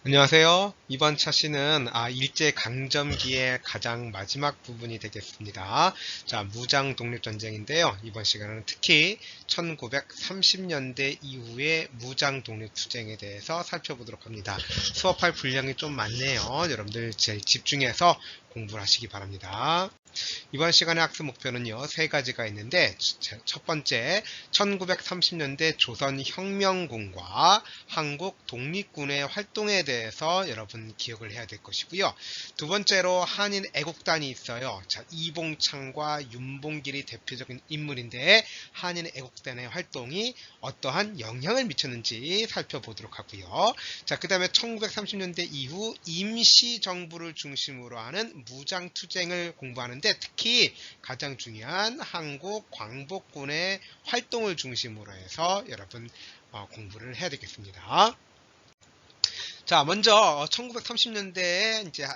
안녕하세요. 이번 차시는 일제강점기의 가장 마지막 부분이 되겠습니다. 자, 무장 독립전쟁인데요. 이번 시간에는 특히 1930년대 이후의 무장 독립투쟁에 대해서 살펴보도록 합니다. 수업할 분량이 좀 많네요. 여러분들 제일 집중해서 공부를 하시기 바랍니다. 이번 시간의 학습 목표는요, 세 가지가 있는데, 첫 번째, 1930년대 조선혁명군과 한국 독립군의 활동에 대해서 여러분 기억을 해야 될 것이고요. 두 번째로 한인 애국단이 있어요. 자, 이봉창과 윤봉길이 대표적인 인물인데, 한인 애국단의 활동이 어떠한 영향을 미쳤는지 살펴보도록 하고요. 자, 그 다음에 1930년대 이후 임시정부를 중심으로 하는 무장투쟁을 공부하는데, 특히 가장 중요한 한국 광복군의 활동을 중심으로 해서 여러분 공부를 해야 되겠습니다. 자, 먼저 1930년대에 이제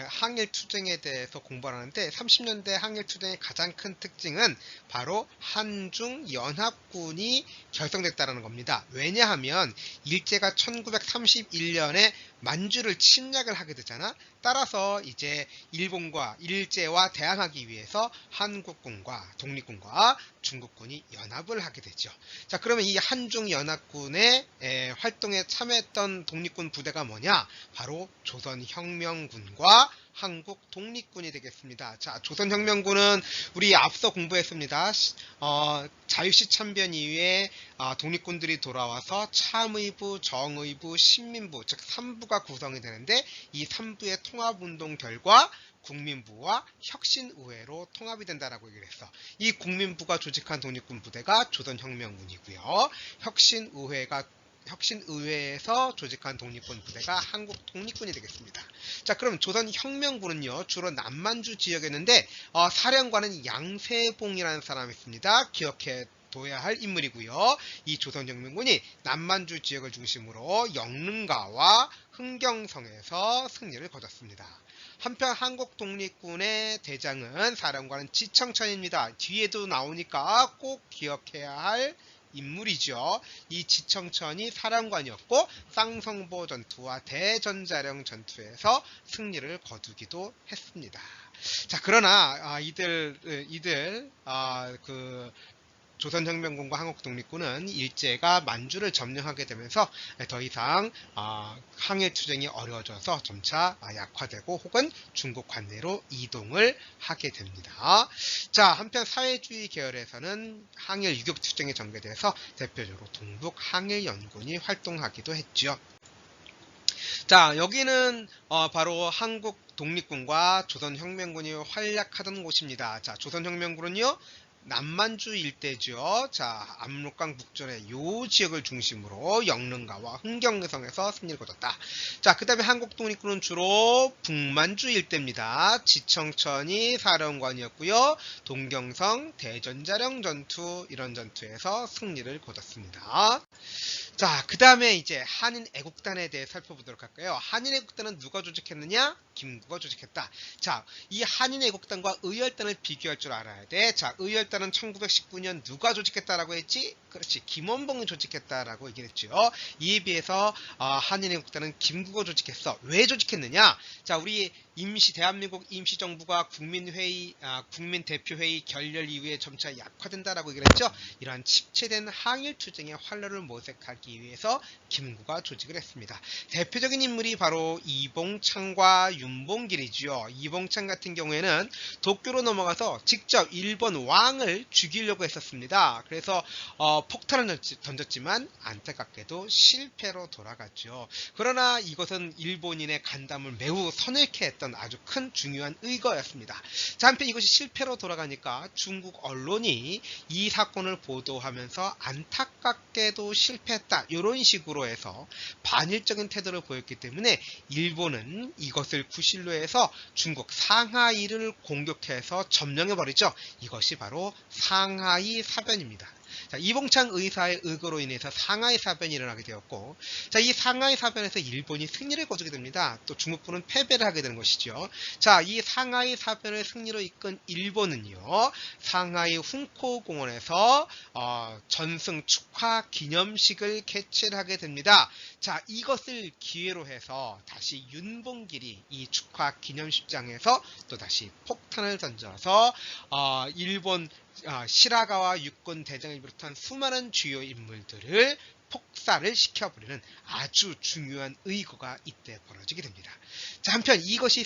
항일 투쟁에 대해서 공부를 하는데, 30년대 항일 투쟁의 가장 큰 특징은 바로 한중 연합군이 결성됐다는 겁니다. 왜냐하면 일제가 1931년에 만주를 침략을 하게 되잖아. 따라서 이제 일제와 대항하기 위해서 한국군과 독립군과 중국군이 연합을 하게 되죠. 자, 그러면 이 한중 연합군의 활동에 참여했던 독립군 부대가 뭐냐? 바로 조선혁명군과 한국 독립군이 되겠습니다. 자, 조선혁명군은 우리 앞서 공부했습니다. 자유시 참변 이후에 독립군들이 돌아와서 참의부, 정의부, 신민부, 즉 3부가 구성이 되는데, 이 3부의 통합운동 결과 국민부와 혁신의회로 통합이 된다라고 얘기를 했어. 이 국민부가 조직한 독립군 부대가 조선혁명군이고요. 혁신의회에서 조직한 독립군 부대가 한국 독립군이 되겠습니다. 자, 그럼 조선혁명군은요, 주로 남만주 지역이었는데, 사령관은 양세봉이라는 사람이 있습니다. 기억해 둬야 할 인물이고요. 이 조선혁명군이 남만주 지역을 중심으로 영릉가와 흥경성에서 승리를 거뒀습니다. 한편 한국 독립군의 대장은 사령관은 지청천입니다. 뒤에도 나오니까 꼭 기억해야 할 인물이죠. 이 지청천이 사령관이었고, 쌍성보 전투와 대전자령 전투에서 승리를 거두기도 했습니다. 자, 그러나 조선혁명군과 한국독립군은 일제가 만주를 점령하게 되면서 더 이상 항일투쟁이 어려워져서 점차 약화되고 혹은 중국 관내로 이동을 하게 됩니다. 자, 한편 사회주의 계열에서는 항일 유격투쟁에 전개돼서 대표적으로 동북항일연군이 활동하기도 했죠. 자, 여기는 바로 한국 독립군과 조선혁명군이 활약하던 곳입니다. 자, 조선혁명군은요, 남만주 일대죠. 자, 압록강 북전의 요 지역을 중심으로 영릉가와 흥경성에서 승리를 거뒀다. 자, 그 다음에 한국 독립군은 주로 북만주 일대입니다. 지청천이 사령관이었고요. 동경성, 대전자령 전투, 이런 전투에서 승리를 거뒀습니다. 자, 그 다음에 이제 한인 애국단에 대해 살펴보도록 할까요? 한인 애국단은 누가 조직했느냐? 김구가 조직했다. 자, 이 한인 애국단과 의열단을 비교할 줄 알아야 돼. 자, 의열단은 1919년 누가 조직했다라고 했지? 그렇지, 김원봉이 조직했다라고 얘기를 했죠. 이에 비해서 한인 애국단은 김구가 조직했어. 왜 조직했느냐? 자, 우리 대한민국 임시정부가 국민대표회의 결렬 이후에 점차 약화된다라고 얘기를 했죠. 이러한 집체된 항일투쟁의 활로를 모색하기 위해서 김구가 조직을 했습니다. 대표적인 인물이 바로 이봉창과 윤봉길이죠. 이봉창 같은 경우에는 도쿄로 넘어가서 직접 일본 왕을 죽이려고 했었습니다. 그래서 폭탄을 던졌지만 안타깝게도 실패로 돌아갔죠. 그러나 이것은 일본인의 간담을 매우 선회케 했던 아주 큰 중요한 의거였습니다. 자, 한편 이것이 실패로 돌아가니까 중국 언론이 이 사건을 보도하면서 안타깝게도 실패했다, 이런 식으로 해서 반일적인 태도를 보였기 때문에 일본은 이것을 구실로 해서 중국 상하이를 공격해서 점령해버리죠. 이것이 바로 상하이 사변입니다. 자, 이봉창 의사의 의거로 인해서 상하이 사변이 일어나게 되었고, 자, 이 상하이 사변에서 일본이 승리를 거두게 됩니다. 또 중국군은 패배를 하게 되는 것이죠. 자, 이 상하이 사변을 승리로 이끈 일본은요, 상하이 훈코공원에서 전승 축하 기념식을 개최를 하게 됩니다. 자, 이것을 기회로 해서 다시 윤봉길이 이 축하 기념식장에서 또 다시 폭탄을 던져서 일본 시라가와 육군 대장을 비롯한 수많은 주요 인물들을 폭살을 시켜버리는 아주 중요한 의거가 이때 벌어지게 됩니다. 자, 한편 이것이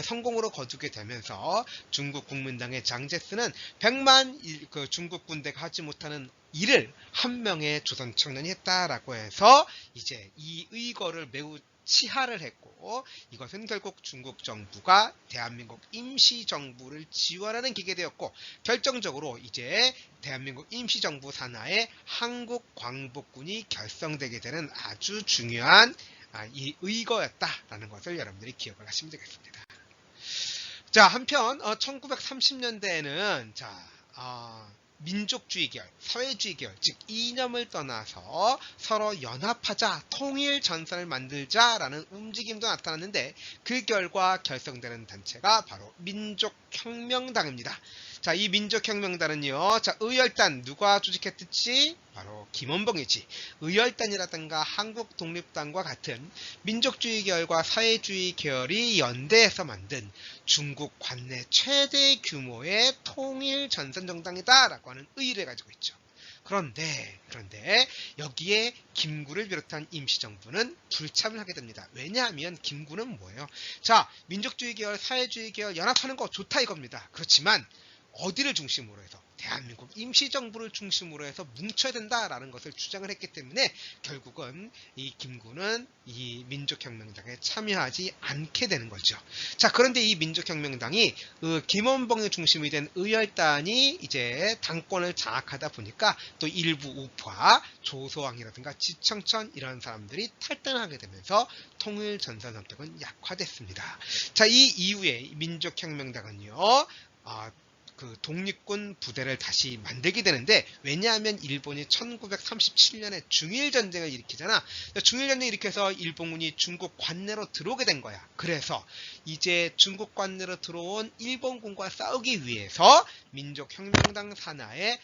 성공으로 거두게 되면서 중국 국민당의 장제스는 100만 중국 군대가 하지 못하는 일을 한 명의 조선 청년이 했다라고 해서 이제 이 의거를 매우 치하를 했고, 이것은 결국 중국 정부가 대한민국 임시정부를 지원하는 기계 되었고, 결정적으로 이제 대한민국 임시정부 산하에 한국광복군이 결성되게 되는 아주 중요한 이 의거였다라는 것을 여러분들이 기억을 하시면 되겠습니다. 자, 한편 1930년대에는 민족주의 계열, 사회주의 계열, 즉 이념을 떠나서 서로 연합하자, 통일 전선을 만들자라는 움직임도 나타났는데, 그 결과 결성되는 단체가 바로 민족혁명당입니다. 자, 이 민족혁명단은요, 자, 의열단 누가 조직했듯이 바로 김원봉이지. 의열단이라든가 한국독립당과 같은 민족주의 계열과 사회주의 계열이 연대해서 만든 중국 관내 최대 규모의 통일 전선정당이다라고 하는 의의를 가지고 있죠. 그런데 여기에 김구를 비롯한 임시정부는 불참을 하게 됩니다. 왜냐하면 김구는 뭐예요? 자, 민족주의 계열, 사회주의 계열 연합하는 거 좋다 이겁니다. 그렇지만 어디를 중심으로 해서? 대한민국 임시정부를 중심으로 해서 뭉쳐야 된다라는 것을 주장을 했기 때문에 결국은 이 김구는 이 민족혁명당에 참여하지 않게 되는 거죠. 자, 그런데 이 민족혁명당이 김원봉이 중심이 된 의열단이 이제 당권을 장악하다 보니까 또 일부 우파, 조소왕이라든가 지청천 이런 사람들이 탈당하게 되면서 통일전선 선택은 약화됐습니다. 자, 이 이후에 민족혁명당은요, 그 독립군 부대를 다시 만들게 되는데, 왜냐하면 일본이 1937년에 중일전쟁을 일으키잖아. 중일전쟁을 일으켜서 일본군이 중국 관내로 들어오게 된 거야. 그래서 이제 중국 관내로 들어온 일본군과 싸우기 위해서 민족혁명당 산하에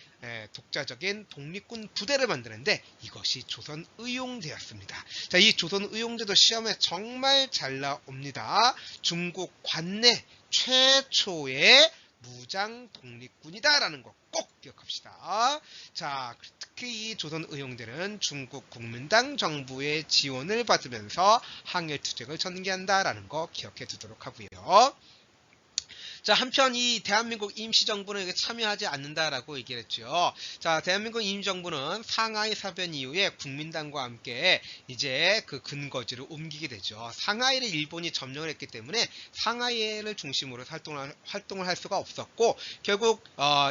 독자적인 독립군 부대를 만드는데, 이것이 조선의용대였습니다. 자, 이 조선의용대도 시험에 정말 잘 나옵니다. 중국 관내 최초의 무장 독립군이다라는 거 꼭 기억합시다. 자, 특히 이 조선의용대는 중국 국민당 정부의 지원을 받으면서 항일투쟁을 전개한다라는 거 기억해 두도록 하고요. 자, 한편 이 대한민국 임시정부는 여기 참여하지 않는다라고 얘기를 했죠. 자, 대한민국 임시정부는 상하이 사변 이후에 국민당과 함께 이제 그 근거지를 옮기게 되죠. 상하이를 일본이 점령을 했기 때문에 상하이를 중심으로 활동을 할 수가 없었고, 결국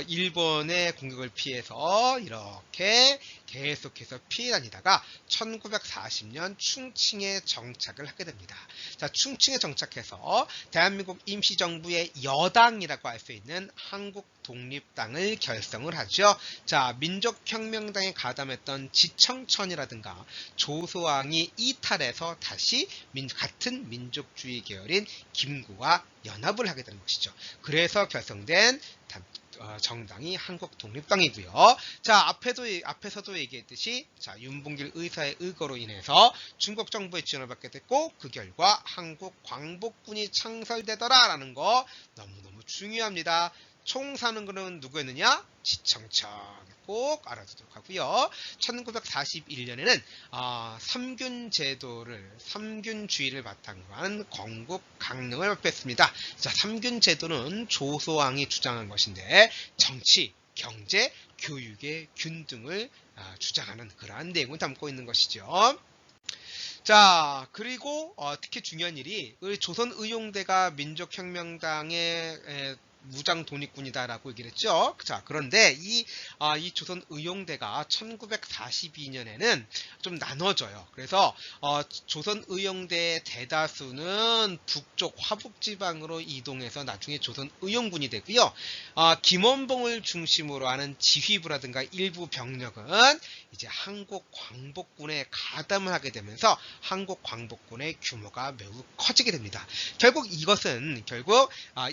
일본의 공격을 피해서 이렇게 계속해서 피해 다니다가 1940년 충칭에 정착을 하게 됩니다. 자, 충칭에 정착해서 대한민국 임시정부의 여당이라고 할 수 있는 한국독립당을 결성을 하죠. 자, 민족혁명당에 가담했던 지청천이라든가 조소왕이 이탈해서 다시 같은 민족주의 계열인 김구와 연합을 하게 되는 것이죠. 그래서 결성된 정당이 한국독립당이고요. 자, 앞에서도 얘기했듯이, 자, 윤봉길 의사의 의거로 인해서 중국 정부의 지원을 받게 됐고, 그 결과 한국광복군이 창설되더라라는 거 너무너무 중요합니다. 총사는 그는 누구였느냐? 지청천. 꼭 알아두도록 하고요. 1941년에는 삼균주의를 바탕으로 한 건국 강령을 발표했습니다. 자, 삼균제도는 조소왕이 주장한 것인데, 정치, 경제, 교육의 균등을 주장하는 그러한 내용을 담고 있는 것이죠. 자, 그리고 특히 중요한 일이 조선의용대가 민족혁명당에 무장 독립군이다라고 얘기를 했죠. 자, 그런데 이 조선 의용대가 1942년에는 좀 나눠져요. 그래서 조선 의용대의 대다수는 북쪽 화북 지방으로 이동해서 나중에 조선 의용군이 되고요. 김원봉을 중심으로 하는 지휘부라든가 일부 병력은 이제 한국 광복군에 가담을 하게 되면서 한국 광복군의 규모가 매우 커지게 됩니다. 결국 이것은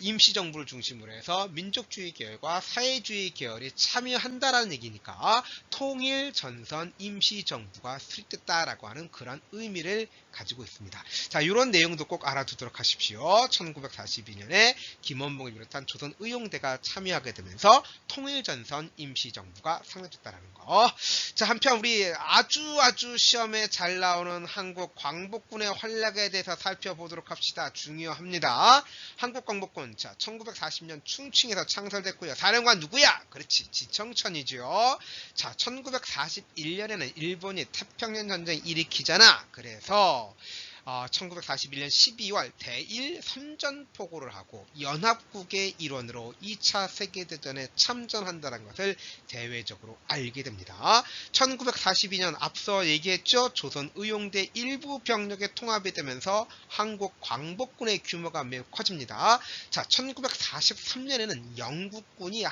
임시정부를 중심으로 해서 민족주의 계열과 사회주의 계열이 참여한다라는 얘기니까 통일 전선 임시정부가 수립됐다라고 하는 그런 의미를 가지고 있습니다. 자, 이런 내용도 꼭 알아두도록 하십시오. 1942년에 김원봉을 비롯한 조선 의용대가 참여하게 되면서 통일전선 임시정부가 상립됐다는 거. 자, 한편 우리 아주 시험에 잘 나오는 한국 광복군의 활약에 대해서 살펴보도록 합시다. 중요합니다. 한국 광복군, 자, 1940년 충칭에서 창설됐고요. 사령관 누구야? 그렇지, 지청천이죠. 자, 1941년에는 일본이 태평양 전쟁 일으키잖아. 그래서 1941년 12월 대일 선전포고를 하고 연합국의 일원으로 2차 세계대전에 참전한다는 것을 대외적으로 알게 됩니다. 1942년 앞서 얘기했죠. 조선 의용대 일부 병력의 통합이 되면서 한국 광복군의 규모가 매우 커집니다. 자, 1943년에는 영국군이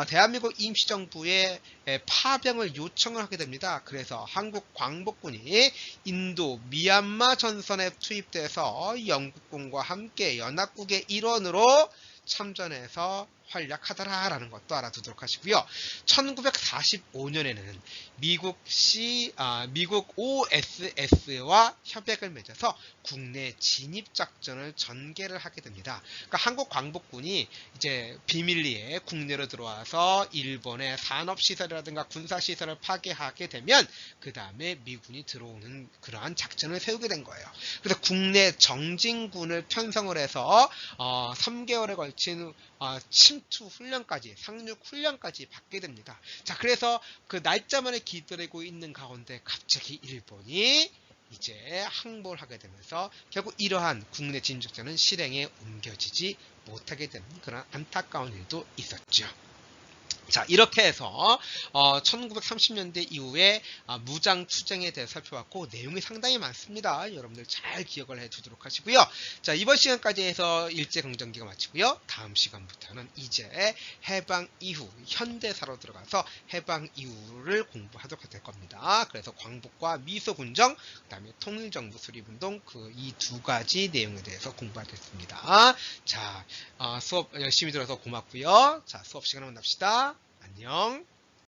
대한민국 임시정부에 파병을 요청을 하게 됩니다. 그래서 한국 광복군이 인도, 미얀마 전선에 투입돼서 영국군과 함께 연합국의 일원으로 참전해서 활약하더라라는 것도 알아두도록 하시고요. 1945년에는 미국 OSS와 협약을 맺어서 국내 진입작전을 전개를 하게 됩니다. 그러니까 한국 광복군이 이제 비밀리에 국내로 들어와서 일본의 산업시설이라든가 군사시설을 파괴하게 되면 그 다음에 미군이 들어오는 그러한 작전을 세우게 된 거예요. 그래서 국내 정진군을 편성을 해서 3개월에 걸친 침투 훈련까지, 상륙 훈련까지 받게 됩니다. 자, 그래서 그 날짜만을 기다리고 있는 가운데 갑자기 일본이 이제 항복을 하게 되면서 결국 이러한 국내 진입작전은 실행에 옮겨지지 못하게 되는 그런 안타까운 일도 있었죠. 자, 이렇게 해서 1930년대 이후에 무장투쟁에 대해 살펴봤고 내용이 상당히 많습니다. 여러분들 잘 기억을 해두도록 하시고요. 자, 이번 시간까지 해서 일제강점기가 마치고요. 다음 시간부터는 이제 해방 이후 현대사로 들어가서 해방 이후를 공부하도록 될 겁니다. 그래서 광복과 미소군정, 그 다음에 통일정부 수립운동 이 두 가지 내용에 대해서 공부하겠습니다. 자, 수업 열심히 들어서 고맙고요. 자, 수업 시간에 만납시다. 안녕.